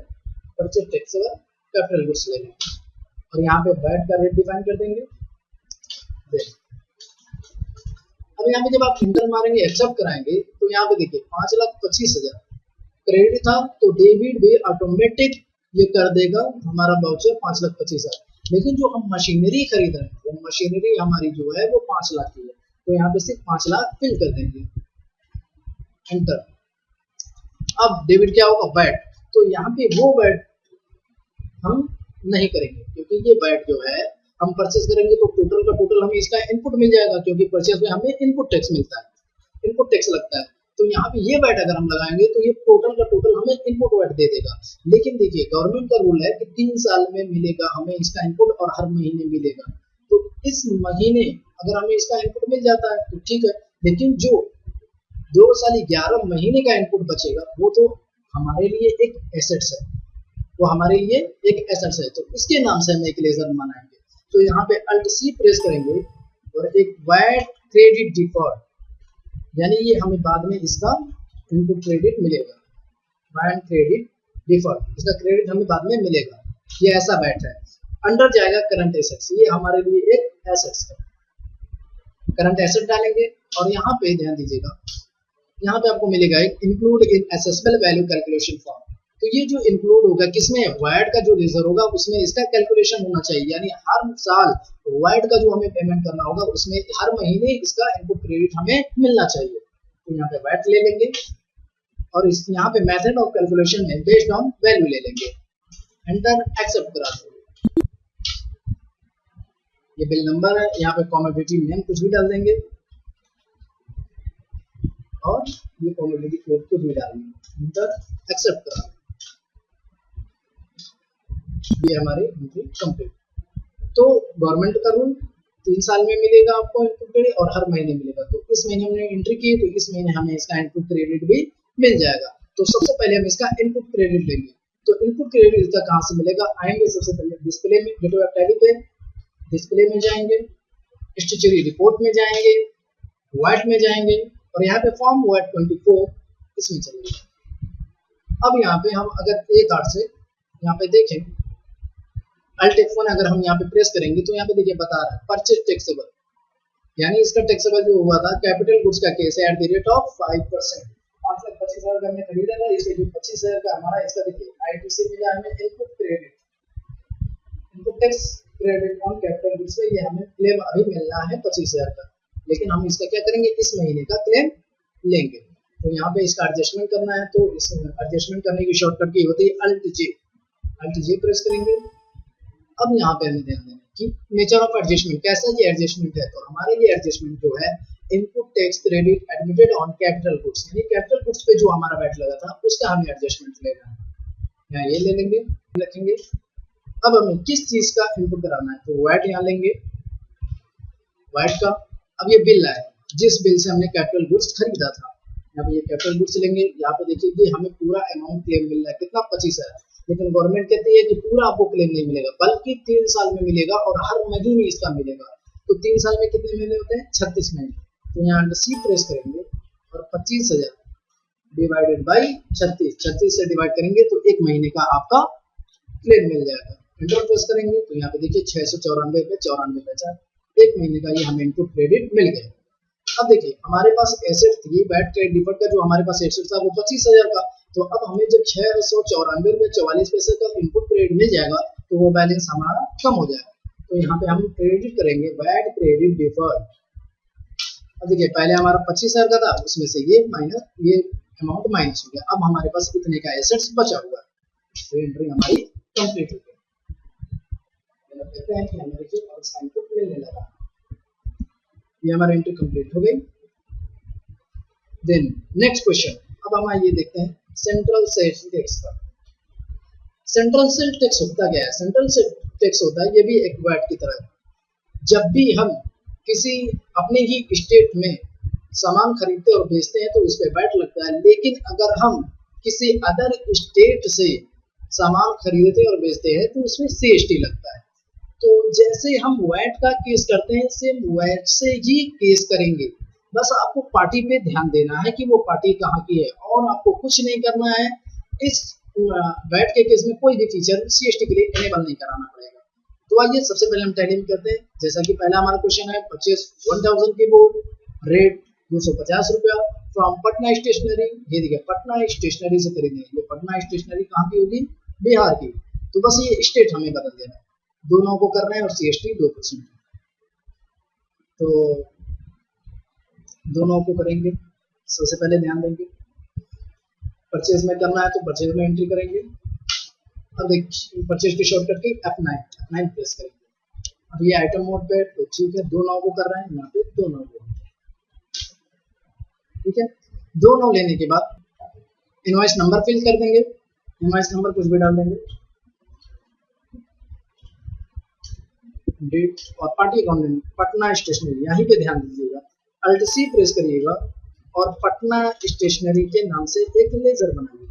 परचेज टैक्सेबल कैपिटल गुड्स ले लेंगे और यहाँ पे वैट का रेट डिफाइन कर देंगे। अब यहाँ पे जब आप इंटर मारेंगे, एक्सेप्ट कराएंगे, तो यहाँ पे देखिए 5,25,000 क्रेडिट था, तो डेबिट भी ऑटोमेटिक ये कर देगा हमारा वाउचर 5,25,000। लेकिन जो हम मशीनरी खरीद रहे हैं वो मशीनरी हमारी जो है वो 5 लाख की है, तो यहाँ पे सिर्फ 5 लाख फिल कर देंगे, एंटर। अब डेबिट क्या होगा, वैट, तो यहाँ पे वो वैट हम नहीं करेंगे क्योंकि ये वैट जो है हम परचेज करेंगे तो टोटल का टोटल हमें इसका इनपुट मिल जाएगा, क्योंकि परचेज में हमें इनपुट टैक्स मिलता है, इनपुट टैक्स लगता है। तो यहाँ पे ये वैट अगर हम लगाएंगे तो ये टोटल का टोटल हमें इनपुट वैट दे देगा। लेकिन देखिए गवर्नमेंट का रूल है कि 3 साल में मिलेगा हमें इसका इनपुट और हर महीने मिलेगा। तो इस महीने अगर हमें इसका इनपुट मिल जाता है तो ठीक है, लेकिन जो 2 साल 11 महीने का इनपुट बचेगा वो तो हमारे लिए एक एसेट्स है, वो हमारे लिए एक एसेट्स है, तो इसके नाम से हम एक लेजर बनाएंगे। तो यहाँ पे अल्ट सी प्रेस करेंगे और एक वैट क्रेडिट डिफॉल्ट, यानी ये हमें बाद में इसका इनपुट क्रेडिट मिलेगा, वैट क्रेडिट डिफॉल्ट, इसका क्रेडिट हमें बाद में मिलेगा, ये ऐसा वैट है। अंडर जाएगा करंट एसेट्स, ये हमारे लिए एक एसेट्स है, करंट एसेट डालेंगे और यहाँ पे ध्यान दीजिएगा, यहाँ पे आपको मिलेगा एक include in accessible value calculation form. तो ये जो इंक्लूड होगा किसमें, वैट का जो लेजर होगा उसमें इसका कैलकुलेशन होना चाहिए, यानी हर साल वैट का जो हमें पेमेंट करना होगा उसमें हर महीने इसका इनपुट क्रेडिट हमें मिलना चाहिए। तो यहाँ पे वैट ले लेंगे और इस यहाँ पे मेथड ऑफ कैलकुलेशन में बेस्ड ऑन वैल्यू ले लेंगे, एंटर, एक्सेप्ट करा देंगे। ये बिल नंबर है, यहाँ पे कमोडिटी नेम कुछ भी डाल देंगे और ये कमोडिटी कोड कुछ भी डाल देंगे, एंटर, एक्सेप्ट करा। ये हमारी एंट्री कंप्लीट। तो गवर्नमेंट का रूल 3 साल में मिलेगा आपको इनपुट क्रेडिट और हर महीने मिलेगा। तो इस महीने हमने एंट्री की तो इस महीने हमें इसका इनपुट क्रेडिट भी मिल जाएगा। तो सबसे पहले हम इसका इनपुट क्रेडिट लेंगे। तो इनपुट क्रेडिट इसका कहाँ से मिलेगा, आएंगे सबसे पहले डिस्प्ले में, गेटवे ऑफ टैली पे डिस्प्ले में जाएंगे, स्टैट्यूटरी रिपोर्ट में जाएंगे, वैट में जाएंगे और यहाँ पे फॉर्म वैट 24 इसमें चलेगा। अब यहाँ पे हम अगर एक आर्ट से यहाँ पे देखें, अल्ट F1 अगर हम यहाँ पे प्रेस करेंगे तो यहाँ पे देखिए बता रहा है परचेज टैक्सेबल, यानी इसका टैक्सेबल जो हुआ था कैपिटल गुड्स का केस है एट द रेट ऑफ 5%। 5,25,000 का हमने खरीदा था, इसलिए जो 25,000 का हमारा इसका देखिए आईटीसी मिला हमें input credit, input tax credit on capital goods पे, ये हमें क्लेम अभी मिलना है 25,000 का, लेकिन हम इसका क्या करेंगे, इस महीने का क्लेम लेंगे। तो यहाँ पे इसका एडजस्टमेंट करना है, तो इस एडजस्टमेंट करने की शॉर्टकट की होती है अल्ट जे प्रेस करेंगे। अब यहाँ पे हमें ध्यान देना कि नेचर ऑफ एडजस्टमेंट कैसा ये एडजस्टमेंट है, तो हमारे लिए एडजस्टमेंट जो है input tax credit admitted on capital goods, यानी कैपिटल गुड्स पे जो हमारा वैट लगा था उसका हमें एडजस्टमेंट लेना है, यहाँ ये ले लेंगे, रखेंगे। अब हमें किस चीज का इनपुट कराना है, तो वैट यहाँ लेंगे, वैट का। अब ये बिल है जिस बिल से हमने कैपिटल गुड्स खरीदा था, यहाँ पे ये कैपिटल गुड्स लेंगे। यहाँ पे देखिए कि हमें पूरा अमाउंट क्लेम मिल रहा है, कितना 25,000, लेकिन गवर्नमेंट कहती है कि पूरा आपको क्लेम नहीं मिलेगा, बल्कि 3 साल में मिलेगा और हर महीने इसका मिलेगा। तो 3 साल में कितने महीने होते हैं, 36 महीने। तो यहाँ सी प्रेस करेंगे और 25,000 डिवाइडेड बाई 36 से डिवाइड करेंगे तो 1 महीने का आपका क्लेम मिल जाएगा। इंटर प्रेस करेंगे तो यहाँ पे देखिए 694 रुपये 94 पैसा, 1 महीने का ये हमें इनपुट क्रेडिट मिल गया। अब देखिए हमारे पास एसेट थी, वैट क्रेडिट डिफर्ड का जो हमारे पास एसेट था वो 25,000 का, तो अब हमें जब 694 रुपये 44 पैसे का इनपुट क्रेडिट मिल जाएगा तो वो बैलेंस हमारा कम हो जाएगा। तो यहाँ पे हम क्रेडिट करेंगे वैट क्रेडिट डिफर्ड। अब देखिए पहले हमारा 25,000 का था, उसमें से ये माइनस, ये अमाउंट माइनस हो गया, अब हमारे पास इतने का एसेट्स बचा हुआ है, तो एंट्री हमारी कंप्लीट हो गई। कहते हैं कि हमें देखिए अब इसका इनपुट मिलने लगा, ये हमारी एंट्री कंप्लीट हो गई। देन नेक्स्ट क्वेश्चन, अब हम ये देखते हैं सेंट्रल सेल्स टैक्स का। सेंट्रल सेल्स टैक्स होता क्या है, सेंट्रल सेल्स टैक्स होता है ये भी एक वैट की तरह है। जब भी हम किसी अपने ही स्टेट में सामान खरीदते और बेचते हैं तो उस पर वैट लगता है, लेकिन अगर हम किसी अदर स्टेट से सामान खरीदते और बेचते हैं तो उसमें CST लगता है। तो जैसे हम वैट का केस करते हैं सेम वैट से ही केस करेंगे, बस आपको पार्टी पे ध्यान देना है कि वो पार्टी कहाँ की है, और आपको कुछ नहीं करना है। इस वैट के केस में कोई भी फीचर CST के लिए इनेबल नहीं कराना पड़ेगा। तो आइए सबसे पहले हम टैली करते हैं। जैसा कि पहला हमारा क्वेश्चन है, परचेज 1000 की बोर्ड, रेट 250 रुपया फ्रॉम पटना स्टेशनरी। ये देखिए पटना स्टेशनरी से खरीदे, ये पटना स्टेशनरी कहाँ की होगी, बिहार की। तो बस ये स्टेट हमें बदल देना है, दोनों को करना है और CST 2%। तो दोनों को करेंगे, सबसे पहले ध्यान देंगे परचेज में करना है तो परचेज में एंट्री करेंगे। अब देखिए परचेज की शॉर्टकट की F9 प्रेस करेंगे। अब ये आइटम मोड पे, तो ठीक है 2 9 को कर रहे हैं, यहाँ पे 2 9 को, ठीक है। 2 9 लेने के बाद इनवॉइस नंबर फिल कर देंगे, इनवॉइस नंबर कुछ भी डाल देंगे, डेट और पार्टी अकाउंट पटना स्टेशनरी, यहीं पे ध्यान दीजिएगा। Alt C प्रेस करिएगा और पटना स्टेशनरी के नाम से एक लेजर बनाइए।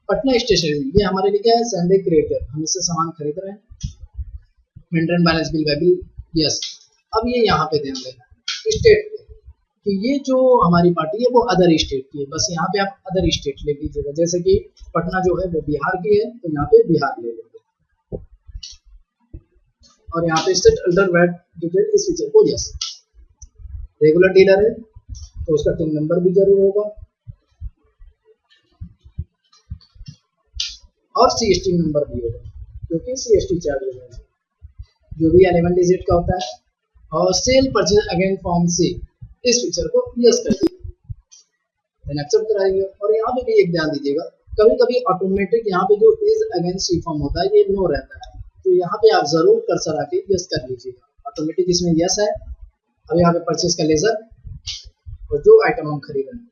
पटना स्टेशनरी ये हमारे लिए क्या है, संडे क्रिएटर, हम इससे सामान खरीद रहे हैं। Maintain balance bill by bill, yes. अब ये यहाँ पे ध्यान देना स्टेट पे कि ये जो हमारी पार्टी है वो अदर स्टेट की है, बस यहाँ पे आप अदर स्टेट ले लीजिएगा। जैसे कि पटना जो है वो बिहार की है तो यहाँ पे बिहार ले लेंगे, और यहाँ पे सेट अल्टर वैट डिटेल इस फीचर को यस। रेगुलर डीलर है तो उसका टिन नंबर भी जरूर होगा, और CST नंबर भी होगा क्योंकि CST चार्ज होगा जो भी 11 डिजिट का होता है। और सेल परचेज अगेन फॉर्म से इस फीचर को यस कर दीजिए, देन एक्सेप्ट कराएंगे। और यहाँ पे भी एक ध्यान दीजिएगा, कभी कभी ऑटोमेटिक यहाँ पे जो इज अगेन सी फॉर्म होता है ये नो रहता है, तो यहाँ पे आप जरूर कर्सर आके यस कर लीजिएगा। ऑटोमेटिक इसमें यस है। अब यहाँ पे परचेज का लेजर और जो आइटम हम खरीद रहे हैं,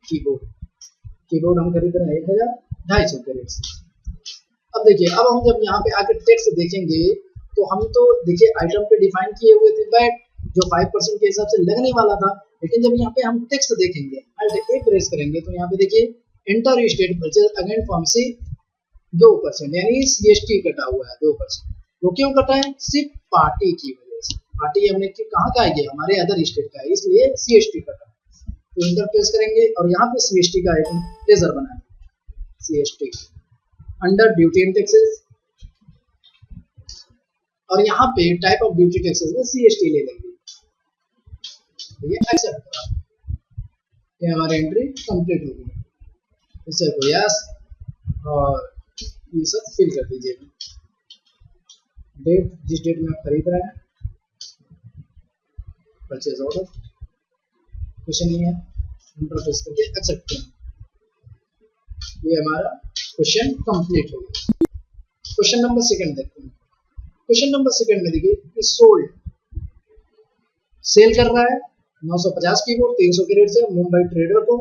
कीबोर्ड हम खरीद रहे हैं 1250 के रेट से। अब देखिए अब हम जब यहाँ पे आके टेक्स्ट देखेंगे तो हम तो देखिए आइटम पे डिफाइन किए हुए थे वैट जो 5% के हिसाब से लगने वाला था, लेकिन जब यहाँ पे हम टेक्स्ट देखेंगे Alt A प्रेस करेंगे तो यहाँ पे देखिए inter state purchase again form से 2%, यानी CST कटा हुआ है 2%। वो क्यों कटा है, सिर्फ पार्टी की वजह से। पार्टी हमने कहाँ का है, हमारे अदर स्टेट का है, इसलिए CST कटा। तो इंटर प्रेस करेंगे और यहाँ पे CST का आइटम लेजर बनाएंगे, CST under duty and taxes, और यहाँ पे टाइप ऑफ ड्यूटी टैक्सेस में CST ले लेंगे। ये एक्सेप्ट करा, ये हमारी एंट्री कंप्लीट हो गई। इसे को यस और ये सब फिल कर दीजिएगा। डेट जिस डेट में आप खरीद रहे हैं, परचेज ऑर्डर, क्वेश्चन नहीं है, इंटरफेस करके एक्सेप्ट करें। ये हमारा क्वेश्चन कंप्लीट हो गया। क्वेश्चन नंबर 2 देखते हैं। क्वेश्चन नंबर 2 में देखिए सोल्ड, सेल कर रहा है 950 की वो 300 के रेट से मुंबई ट्रेडर को।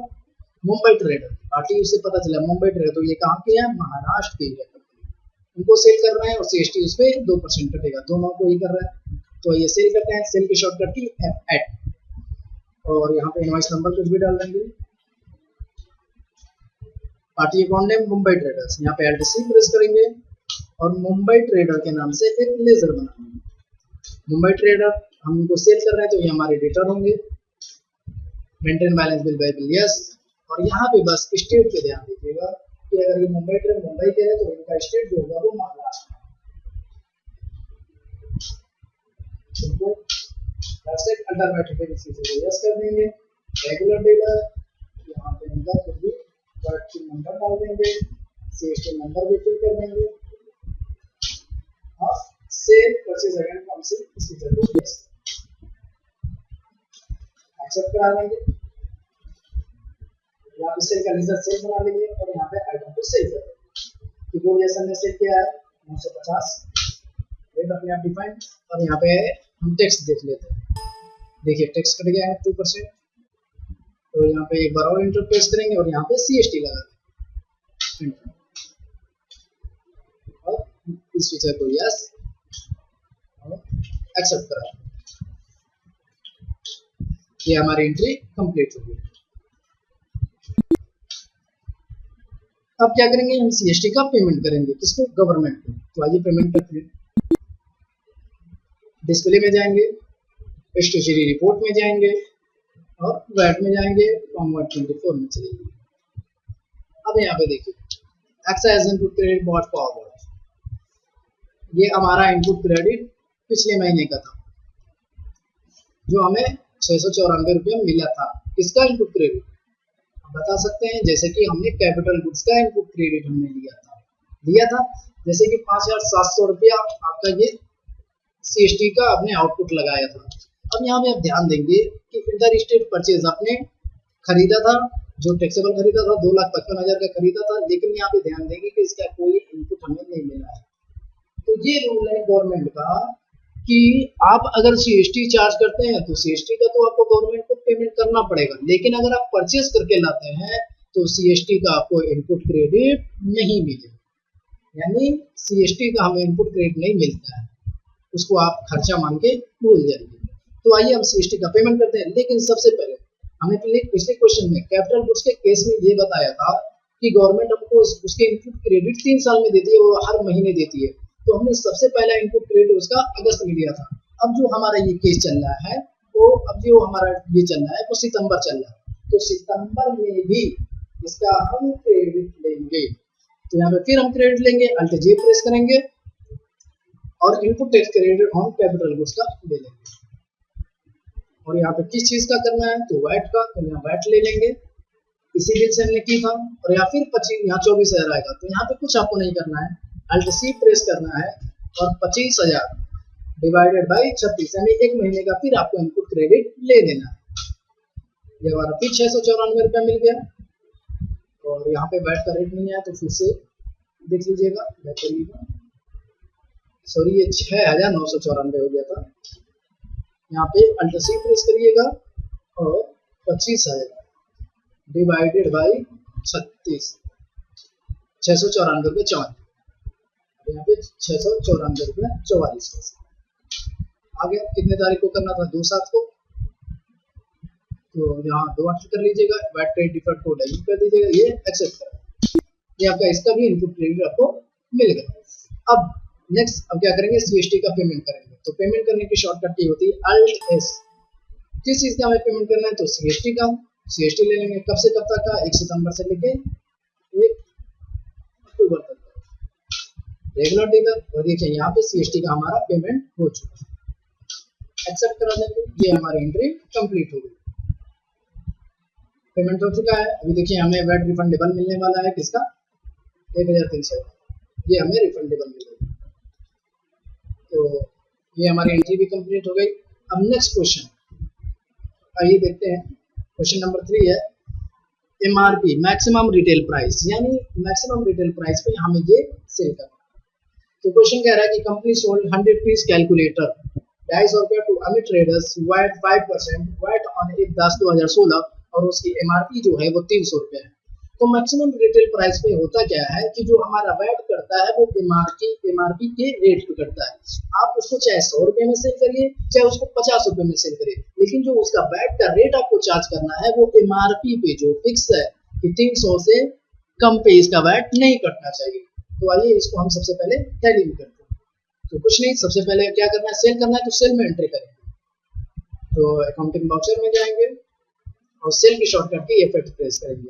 मुंबई ट्रेडर पार्टी उसे पता चला मुंबई ट्रेडर, तो ये कहाँ की है, महाराष्ट्र की है कंपनी, उनको सेल कर रहे हैं और CST उस पर 2% कटेगा, दोनों को ही कर रहा है। तो ये सेल करते हैं, सेल की शॉर्टकट की FAT, और यहाँ पे इनवॉइस नंबर कुछ भी डाल देंगे। Party account name Mumbai traders, यहाँ पे LTC प्रेस करेंगे और मुंबई ट्रेडर के नाम से एक लेजर बनाएंगे। मुंबई ट्रेडर हम इनको सेल कर रहे हैं, तो ये हमारे डेटर होंगे। Maintain balance bill by bill yes, और यहाँ पे बस स्टेट पे ध्यान दीजिएगा कि अगर ये मुंबई ट्रेडर मुंबई के है तो इनका स्टेट जो होगा वो महाराष्ट्र है। इनको अल्टरनेटिव यस कर देंगे। रेगुलर डीलर यहाँ पे इनका कुछ भी वर्ड नंबर डाल देंगे, CST नंबर भी फिल कर देंगे और सेल परचेज अगेन फ्रॉम से इसी तरह यस एक्सेप्ट करा देंगे। यहाँ पे सेल का रिजल्ट सेल बना लेंगे और यहाँ पे आइटम को सेल कर देंगे। कि वो जैसा हमने सेल किया है 950 रेट अपने आप डिफाइन, और यहाँ पे हम टेक्स्ट देख लेते हैं। देखिए टेक्स्ट कट गया है 2%, तो यहाँ पे एक बार और इंटर प्रेस करेंगे और यहाँ पे CST लगा देंगे और इस फीचर को यस और एक्सेप्ट करा। ये हमारी एंट्री कंप्लीट हो गई। अब क्या करेंगे, हम CST का पेमेंट करेंगे, किसको, गवर्नमेंट को। तो आइए पेमेंट करते हैं। डिस्प्ले में जाएंगे, स्टेशनरी रिपोर्ट में जाएंगे और वैट में जाएंगे, फॉर्म 124 में चलेंगे। अब यहाँ पे देखिए excise input credit bought forward, ये हमारा इनपुट क्रेडिट पिछले महीने का था जो हमें 694 रुपया मिला था। किसका इनपुट क्रेडिट बता सकते हैं, जैसे कि हमने कैपिटल गुड्स का इनपुट क्रेडिट हमने लिया था, जैसे कि 5700 रुपया आपका ये CST का आपने आउटपुट लगाया था। अब यहाँ पे आप ध्यान देंगे कि इंटर स्टेट परचेज आपने खरीदा था, जो टैक्सेबल खरीदा था 2,55,000 का खरीदा था, लेकिन यहाँ पे ध्यान देंगे कि इसका कोई इनपुट हमें नहीं मिला है। तो ये रूल है गवर्नमेंट का कि आप अगर CST चार्ज करते हैं तो CST का तो आपको गवर्नमेंट को पेमेंट करना पड़ेगा, लेकिन अगर आप परचेज करके लाते हैं तो CST का आपको इनपुट क्रेडिट नहीं मिलेगा, यानी CST का हमें इनपुट क्रेडिट नहीं मिलता है, उसको आप खर्चा मान के भूल जाएंगे। तो आइए हम CST का पेमेंट करते हैं, लेकिन सबसे पहले हमें पिछले क्वेश्चन में कैपिटल गुड्स के केस में ये बताया था कि गवर्नमेंट हमको उसके इनपुट क्रेडिट 3 साल में देती है और हर महीने देती है, तो हमने सबसे पहला इनपुट क्रेडिट उसका अगस्त में दिया था। अब जो हमारा ये केस चल रहा है वो चल रहा है वो सितंबर चल रहा है, तो सितंबर में भी इसका हम क्रेडिट लेंगे। तो यहाँ पे फिर हम क्रेडिट लेंगे, अल्ट J प्रेस करेंगे और input tax credit on capital goods का ले लेंगे। और यहाँ पे किस चीज का करना है, तो वैट का, तो यहाँ वैट ले लेंगे, इसी बिल से हमने की था। और यहाँ फिर 25 यहाँ 24,000 आएगा, तो यहाँ पे कुछ आपको नहीं करना है, अल्ट C प्रेस करना है और 25,000 डिवाइडेड बाई 36 यानी एक महीने का फिर आपको इनपुट क्रेडिट ले देना है। ये हमारा फिर 694 रुपया मिल गया। और यहाँ पे वैट का रेट नहीं है तो फिर से देख लीजिएगा, सॉरी ये 6,994 हो गया था। यहाँ पे अल्ट C प्रेस करिएगा और 25,000 डिवाइडेड बाई 36 694 रुपये 44, यहाँ पे 694 रुपये 44 पैसे आ गया। कितने तारीख को करना था, 2/7 को, तो यहाँ 2/8 कर लीजिएगा, वैट क्रेडिट डिफर्ड को डिलीट कर दीजिएगा, ये एक्सेप्ट करें, ये आपका इसका भी इनपुट क्रेडिट आपको मिल गया। अब नेक्स्ट अब क्या करेंगे, CST का पेमेंट करेंगे। तो पेमेंट करने की शॉर्टकट की होती है अल्ट S। किस चीज का हमें पेमेंट करना है, तो CST का। CST ले लेंगे, कब से कब तक का, 1 सितंबर से लेके 1 अक्टूबर तक का रेगुलर डीलर। और देखिए यहाँ पे CST का हमारा पेमेंट हो चुका है, एक्सेप्ट करा देंगे, ये हमारी एंट्री कंप्लीट हो गई, पेमेंट हो चुका है। अभी देखिए हमें वैट रिफंडेबल मिलने वाला है, किसका, 1,300, ये हमें रिफंडेबल मिलेगा। तो ये हमारी एंट्री भी कंप्लीट हो गई। अब नेक्स्ट क्वेश्चन आइए देखते हैं, क्वेश्चन नंबर 3 है MRP मैक्सिमम रिटेल प्राइस, यानी मैक्सिमम रिटेल प्राइस पे हमें ये सेल करना है। तो क्वेश्चन कह रहा है कि company sold 100 piece calculator ₹250 to Amit traders VAT 5% VAT on 1/10/2016 और उसकी एमआरपी जो है वो ₹300 है। तो मैक्सिमम रिटेल प्राइस पे होता क्या है कि जो हमारा वैट करता है वो एमआरपी के रेट पे करता है। आप उसको चाहे ₹100 में सेल करिए चाहे उसको ₹50 में सेल करिए, लेकिन जो उसका वैट का रेट आपको चार्ज करना है वो एमआरपी पे जो फिक्स है कि 300 से कम पे इसका वैट नहीं कटना चाहिए। तो आइए इसको हम सबसे पहले टैली में करते हैं। तो कुछ नहीं, सबसे पहले क्या करना है, सेल करना है तो सेल में एंट्री करेंगे। तो अकाउंटिंग वाउचर में जाएंगे और सेल की शॉर्टकट की F8 प्रेस करेंगे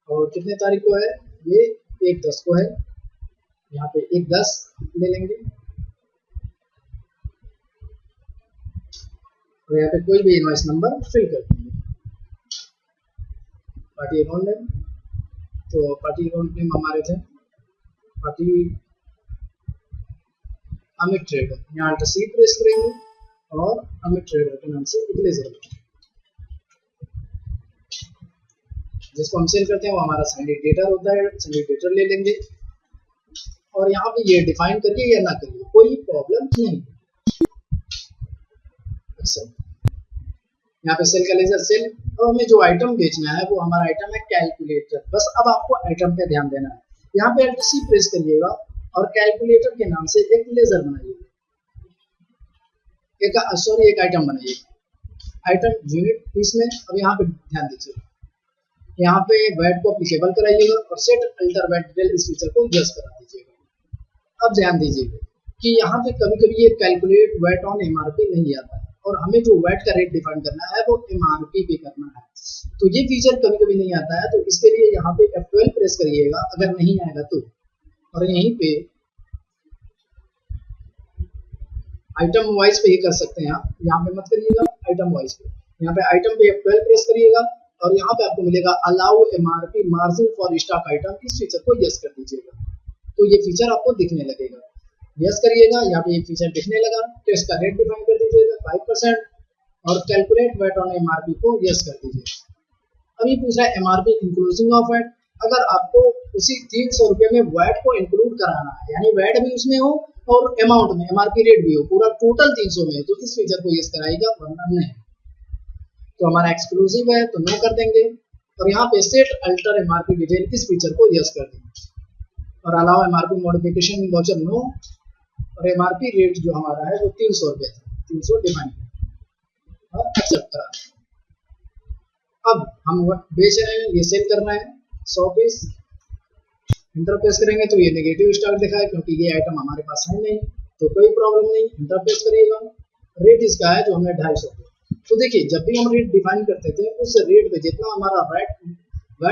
और कितने तारीख को है, ये 1/10 को है, यहाँ पे 1/10 ले लेंगे और यहाँ पे कोई भी इनवॉइस नंबर फिल कर देंगे। पार्टी अकाउंट नेम, तो पार्टी अकाउंट नेम हमारे थे पार्टी अमित ट्रेडर, यहाँ अल्टर सी प्रेस करेंगे और अमित ट्रेडर के नाम से इक्लेजर जिसको हम सेल करते हैं वो हमारा सिंडिकेटर होता है, सिंडिकेटर ले लेंगे और यहाँ पे ये डिफाइन करिए या ना करिए कोई प्रॉब्लम नहीं। अच्छा, यहाँ पे सेल का लेजर सेल और हमें जो आइटम बेचना है वो हमारा आइटम है कैलकुलेटर। बस अब आपको आइटम पे ध्यान देना है, यहाँ पे Alt C प्रेस करिएगा और कैलकुलेटर के नाम से एक लेजर बनाइए, एक आइटम बनाइए, आइटम यूनिट पीस में। अब यहाँ पे ध्यान दीजिए, यहाँ पे वैट को अप्लीकेबल कराइएगा और सेट अल्टर वैट डिटेल इस फीचर को यस करा दीजिएगा। अब ध्यान दीजिएगा कि यहाँ पे कभी कभी ये कैलकुलेट वैट ऑन एमआरपी नहीं आता है और हमें जो वैट का रेट डिफाइन करना है वो एमआरपी पे करना है, तो ये फीचर कभी कभी नहीं आता है। तो इसके लिए यहाँ पे F12 प्रेस करिएगा अगर नहीं आएगा तो, और यहीं पे आइटम वाइज पे ही कर सकते हैं आप, यहाँ पे मत करिएगा आइटम वाइज पे, यहाँ पे आइटम पे F12 प्रेस करिएगा और यहाँ पे आपको मिलेगा allow MRP margin for stock item, इस फीचर को यस कर दीजिएगा तो ये फीचर आपको दिखने लगेगा। यस करिएगा, यहाँ पे ये फीचर दिखने लगा, तो इसका रेट डिफाइन कर दीजिएगा 5% और कैलकुलेट वैट ऑन एमआरपी को यस कर दीजिए। अभी पूछ रहा है एमआरपी इंक्लूसिंग ऑफ वैट, अगर आपको उसी ₹300 में वैट को इंक्लूड कराना है यानी वैट भी उसमें हो और अमाउंट में एमआरपी रेट भी हो, पूरा टोटल 300 में, तो इस फीचर को यस कराएगा वरना नहीं। तो हमारा एक्सक्लूसिव है तो नो कर देंगे और यहाँ पे सेट अल्टर एमआरपी डिटेल इस फीचर को यस कर देंगे और allow MRP modification voucher no और एमआरपी रेट जो हमारा है वो ₹300 था, 300 डिफाइन और एक्सेप्ट करा। अब हम बेच रहे हैं, ये सेल करना है 100 पीस, इंटरप्रेस करेंगे तो ये नेगेटिव स्टॉक दिखा है क्योंकि ये आइटम हमारे पास है नहीं, तो कोई प्रॉब्लम नहीं, इंटरप्रेस करिएगा। रेट इसका है जो हमने 250। तो देखिए जब भी हम रेट डिफाइन करते थे उस रेट पे जितना हमारा वैट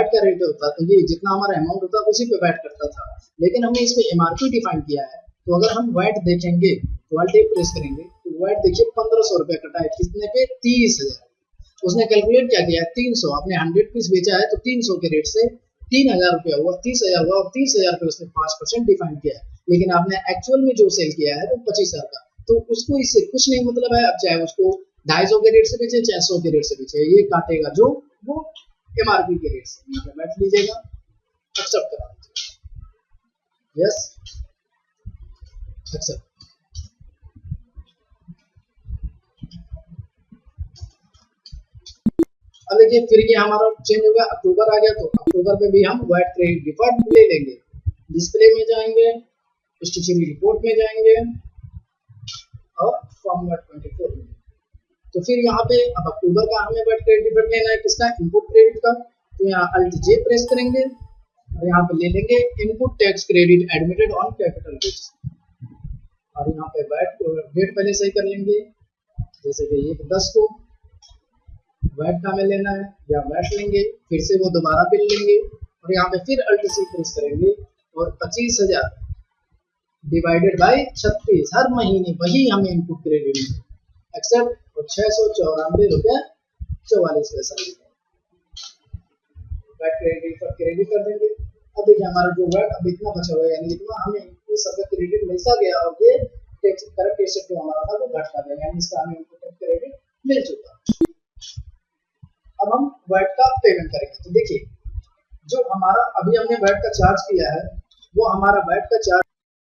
का रेट होता था, ये जितना हमारा अमाउंट होता उसी पे वैट करता था, लेकिन हमने इस पे एमआरपी डिफाइन किया है। तो अगर हम वैट देखेंगे तो Alt प्रेस करेंगे तो वैट देखिए ₹1500 कटा है, कितने पे 30,000। उसने कैलकुलेट क्या किया 300, आपने 100 पीस बेचा है तो 300 के रेट से ₹3000 हुआ, 30,000 हुआ और 30,000 पे उसने 5% डिफाइन किया है, लेकिन आपने एक्चुअल में जो सेल किया है वो 25,000 का, तो उसको इससे कुछ नहीं मतलब है। अब चाहे उसको 250 के रेट से बेचे चाहे 100 के रेट से बेचे, ये काटेगा जो वो एमआरपी के रेट से। यहाँ पे बैठ लीजिएगा, एक्सेप्ट करा दीजिए, यस एक्सेप्ट। अब देखिए फिर ये हमारा चेंज हो गया, अक्टूबर आ गया, तो अक्टूबर में भी हम वैट क्रेडिट डिफर्ड ले लेंगे। डिस्प्ले में जाएंगे, स्टेचुरी रिपोर्ट में जाएंगे और फॉर्मूला 24 में। तो फिर यहाँ पे अब अक्टूबर का हमें वैट क्रेडिट डिफर्ड लेना है, किसका, इनपुट क्रेडिट का। तो यहाँ Alt J प्रेस करेंगे और यहाँ पे ले लेंगे input tax credit admitted on capital goods और यहाँ पे वैट डेट पहले सही कर लेंगे, जैसे कि ये 10 को वैट का हमें लेना है या वैट लेंगे, फिर से वो दोबारा बिल लेंगे और यहाँ पे फिर Alt C प्रेस करेंगे और 25,000 डिवाइडेड बाय 36 हर महीने वही हमें इनपुट क्रेडिट मिले एक्सेप्ट और ₹694.44 वैट क्रेडिट कर देंगे। अब देखिए हमारा जो वैट अब इतना बचा हुआ है यानी इतना हमें इस सब क्रेडिट मिलता गया और ये टैक्स करेक्ट टैक्स जो हमारा था वो घटता गया, यानी इसका हमें इनपुट क्रेडिट मिल चुका। अब हम वैट का पेमेंट करेंगे। तो देखिए जो हमारा अभी हमने वैट का चार्ज किया है वो हमारा वैट का चार्ज